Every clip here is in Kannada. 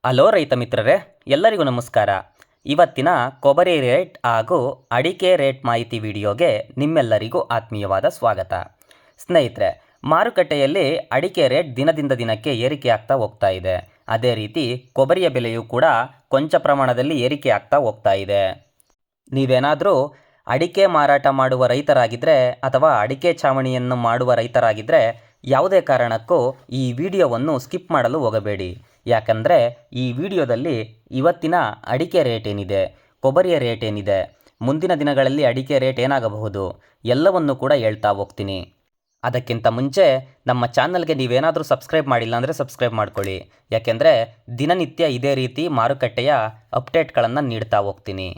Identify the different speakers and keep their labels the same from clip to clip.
Speaker 1: ಹಲೋ ರೈತ ಮಿತ್ರರೇ, ಎಲ್ಲರಿಗೂ ನಮಸ್ಕಾರ. ಇವತ್ತಿನ ಕೊಬ್ಬರಿ ರೇಟ್ ಹಾಗೂ ಅಡಿಕೆ ರೇಟ್ ಮಾಹಿತಿ ವಿಡಿಯೋಗೆ ನಿಮ್ಮೆಲ್ಲರಿಗೂ ಆತ್ಮೀಯವಾದ ಸ್ವಾಗತ. ಸ್ನೇಹಿತರೆ, ಮಾರುಕಟ್ಟೆಯಲ್ಲಿ ಅಡಿಕೆ ರೇಟ್ ದಿನದಿಂದ ದಿನಕ್ಕೆ ಏರಿಕೆ ಆಗ್ತಾ ಹೋಗ್ತಾ ಇದೆ. ಅದೇ ರೀತಿ ಕೊಬ್ಬರಿಯ ಬೆಲೆಯೂ ಕೂಡ ಕೊಂಚ ಪ್ರಮಾಣದಲ್ಲಿ ಏರಿಕೆ ಆಗ್ತಾ ಹೋಗ್ತಾ ಇದೆ. ನೀವೇನಾದರೂ ಅಡಿಕೆ ಮಾರಾಟ ಮಾಡುವ ರೈತರಾಗಿದ್ದರೆ ಅಥವಾ ಅಡಿಕೆ ಚಾವಣಿಯನ್ನು ಮಾಡುವ ರೈತರಾಗಿದ್ದರೆ ಯಾವುದೇ ಕಾರಣಕ್ಕೂ ಈ ವಿಡಿಯೋವನ್ನು ಸ್ಕಿಪ್ ಮಾಡಲು ಹೋಗಬೇಡಿ. ಯಾಕಂದರೆ ಈ ವಿಡಿಯೋದಲ್ಲಿ ಇವತ್ತಿನ ಅಡಿಕೆ ರೇಟ್ ಏನಿದೆ, ಕೊಬ್ಬರಿಯ ರೇಟ್ ಏನಿದೆ, ಮುಂದಿನ ದಿನಗಳಲ್ಲಿ ಅಡಿಕೆ ರೇಟ್ ಏನಾಗಬಹುದು ಎಲ್ಲವನ್ನು ಕೂಡ ಹೇಳ್ತಾ ಹೋಗ್ತೀನಿ. ಅದಕ್ಕಿಂತ ಮುಂಚೆ ನಮ್ಮ ಚಾನಲ್ಗೆ ನೀವೇನಾದರೂ ಸಬ್ಸ್ಕ್ರೈಬ್ ಮಾಡಿಲ್ಲ ಅಂದರೆ ಸಬ್ಸ್ಕ್ರೈಬ್ ಮಾಡ್ಕೊಳ್ಳಿ. ಯಾಕೆಂದರೆ ದಿನನಿತ್ಯ ಇದೇ ರೀತಿ ಮಾರುಕಟ್ಟೆಯ ಅಪ್ಡೇಟ್ಗಳನ್ನು ನೀಡ್ತಾ ಹೋಗ್ತೀನಿ.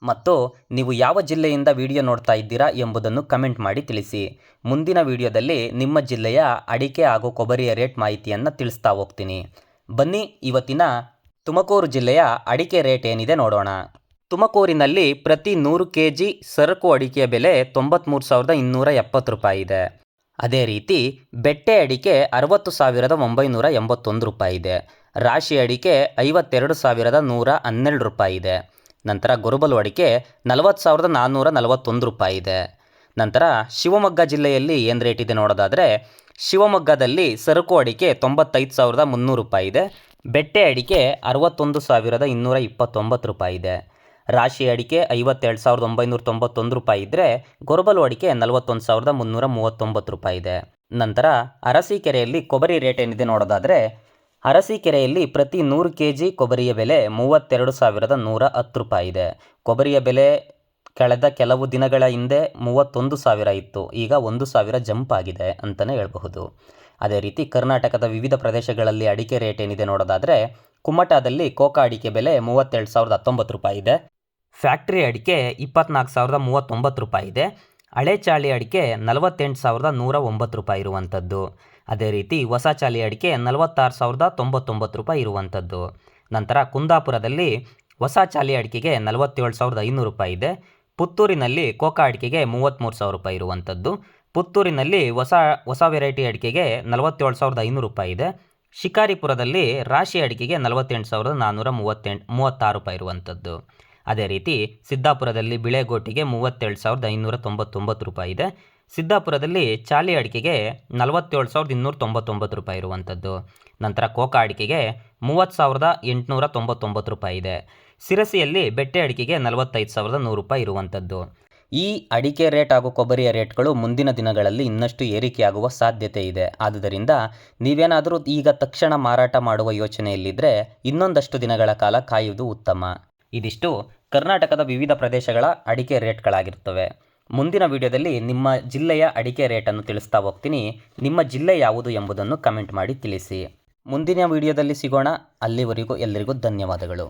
Speaker 1: ಮತ್ತು ನೀವು ಯಾವ ಜಿಲ್ಲೆಯಿಂದ ವಿಡಿಯೋ ನೋಡ್ತಾ ಇದ್ದೀರಾ ಎಂಬುದನ್ನು ಕಮೆಂಟ್ ಮಾಡಿ ತಿಳಿಸಿ. ಮುಂದಿನ ವಿಡಿಯೋದಲ್ಲಿ ನಿಮ್ಮ ಜಿಲ್ಲೆಯ ಅಡಿಕೆ ಹಾಗೂ ಕೊಬ್ಬರಿಯ ರೇಟ್ ಮಾಹಿತಿಯನ್ನು ತಿಳಿಸ್ತಾ ಹೋಗ್ತೀನಿ. ಬನ್ನಿ, ಇವತ್ತಿನ ತುಮಕೂರು ಜಿಲ್ಲೆಯ ಅಡಿಕೆ ರೇಟ್ ಏನಿದೆ ನೋಡೋಣ. ತುಮಕೂರಿನಲ್ಲಿ ಪ್ರತಿ 100 kg ಸರಕು ಅಡಿಕೆಯ ಬೆಲೆ 93,270 ರೂಪಾಯಿ ಇದೆ. ಅದೇ ರೀತಿ ಬೆಟ್ಟೆ ಅಡಿಕೆ 60,981 ರೂಪಾಯಿ ಇದೆ. ರಾಶಿ ಅಡಿಕೆ 52,112 ರೂಪಾಯಿ ಇದೆ. ನಂತರ ಗೊರಬಲು ಅಡಿಕೆ 40,441 ರೂಪಾಯಿ ಇದೆ. ನಂತರ ಶಿವಮೊಗ್ಗ ಜಿಲ್ಲೆಯಲ್ಲಿ ಏನು ರೇಟ್ ಇದೆ ನೋಡೋದಾದರೆ, ಶಿವಮೊಗ್ಗದಲ್ಲಿ ಸರಕು ಅಡಿಕೆ 95,300 ರೂಪಾಯಿ ಇದೆ. ಬೆಟ್ಟೆ ಅಡಿಕೆ 61,229 ರೂಪಾಯಿ ಇದೆ. ರಾಶಿ ಅಡಿಕೆ 52,991 ರೂಪಾಯಿ ಇದ್ದರೆ ಗೊರಬಲು ಅಡಿಕೆ 41,339 ರೂಪಾಯಿ ಇದೆ. ನಂತರ ಅರಸೀಕೆರೆಯಲ್ಲಿ ಕೊಬ್ಬರಿ ರೇಟ್ ಏನಿದೆ ನೋಡೋದಾದರೆ, ಅರಸೀಕೆರೆಯಲ್ಲಿ ಪ್ರತಿ 100 kg ಕೊಬ್ಬರಿಯ ಬೆಲೆ 32,110 ರೂಪಾಯಿ ಇದೆ. ಕೊಬ್ಬರಿಯ ಬೆಲೆ ಕಳೆದ ಕೆಲವು ದಿನಗಳ ಹಿಂದೆ 31,000 ಇತ್ತು. ಈಗ 1,000 ಜಂಪ್ ಆಗಿದೆ ಅಂತಲೇ ಹೇಳಬಹುದು. ಅದೇ ರೀತಿ ಕರ್ನಾಟಕದ ವಿವಿಧ ಪ್ರದೇಶಗಳಲ್ಲಿ ಅಡಿಕೆ ರೇಟ್ ಏನಿದೆ ನೋಡೋದಾದರೆ, ಕುಮಟಾದಲ್ಲಿ ಕೋಕಾ ಅಡಿಕೆ ಬೆಲೆ 37,019 ರೂಪಾಯಿ ಇದೆ. ಫ್ಯಾಕ್ಟ್ರಿ ಅಡಿಕೆ 24,039 ರೂಪಾಯಿ ಇದೆ. ಹಳೆ ಚಾಳಿ ಅಡಿಕೆ 48,109 ರೂಪಾಯಿ ಇರುವಂಥದ್ದು. ಅದೇ ರೀತಿ ಹೊಸ ಚಾಳಿ ಅಡಿಕೆ 46,099 ರೂಪಾಯಿ ಇರುವಂಥದ್ದು. ನಂತರ ಕುಂದಾಪುರದಲ್ಲಿ ಹೊಸ ಚಾಲಿ ಅಡಿಕೆಗೆ 47,500 ರೂಪಾಯಿ ಇದೆ. ಪುತ್ತೂರಿನಲ್ಲಿ ಕೋಕಾ ಅಡಿಕೆಗೆ 33,000 ರೂಪಾಯಿ ಇರುವಂಥದ್ದು. ಪುತ್ತೂರಿನಲ್ಲಿ ಹೊಸ ವೆರೈಟಿ ಅಡಿಕೆಗೆ 47,500 ರೂಪಾಯಿ ಇದೆ. ಶಿಕಾರಿಪುರದಲ್ಲಿ ರಾಶಿ ಅಡಿಕೆಗೆ 48,436 ರೂಪಾಯಿ ಇರುವಂಥದ್ದು. ಅದೇ ರೀತಿ ಸಿದ್ದಾಪುರದಲ್ಲಿ ಬಿಳೆಗೋಟಿಗೆ 37,599 ರೂಪಾಯಿ ಇದೆ. ಸಿದ್ದಾಪುರದಲ್ಲಿ ಚಾಲಿ ಅಡಿಕೆಗೆ 47,299 ರೂಪಾಯಿ ಇರುವಂಥದ್ದು. ನಂತರ ಕೋಕಾ ಅಡಿಕೆಗೆ 30,899 ರೂಪಾಯಿ ಇದೆ. ಸಿರಸಿಯಲ್ಲಿ ಬೆಟ್ಟೆ ಅಡಿಕೆಗೆ 45,100 ರೂಪಾಯಿ ಇರುವಂಥದ್ದು. ಈ ಅಡಿಕೆ ರೇಟ್ ಹಾಗೂ ಕೊಬ್ಬರಿಯ ರೇಟ್ಗಳು ಮುಂದಿನ ದಿನಗಳಲ್ಲಿ ಇನ್ನಷ್ಟು ಏರಿಕೆಯಾಗುವ ಸಾಧ್ಯತೆ ಇದೆ. ಆದುದರಿಂದ ನೀವೇನಾದರೂ ಈಗ ತಕ್ಷಣ ಮಾರಾಟ ಮಾಡುವ ಯೋಚನೆಯಲ್ಲಿದ್ದರೆ ಇನ್ನೊಂದಷ್ಟು ದಿನಗಳ ಕಾಲ ಕಾಯುವುದು ಉತ್ತಮ. ಇದಿಷ್ಟು ಕರ್ನಾಟಕದ ವಿವಿಧ ಪ್ರದೇಶಗಳ ಅಡಿಕೆ ರೇಟ್ಗಳಾಗಿರ್ತವೆ. ಮುಂದಿನ ವಿಡಿಯೋದಲ್ಲಿ ನಿಮ್ಮ ಜಿಲ್ಲೆಯ ಅಡಿಕೆ ರೇಟನ್ನು ತಿಳಿಸ್ತಾ ಹೋಗ್ತೀನಿ. ನಿಮ್ಮ ಜಿಲ್ಲೆ ಯಾವುದು ಎಂಬುದನ್ನು ಕಮೆಂಟ್ ಮಾಡಿ ತಿಳಿಸಿ. ಮುಂದಿನ ವಿಡಿಯೋದಲ್ಲಿ ಸಿಗೋಣ. ಅಲ್ಲಿವರೆಗೂ ಎಲ್ಲರಿಗೂ ಧನ್ಯವಾದಗಳು.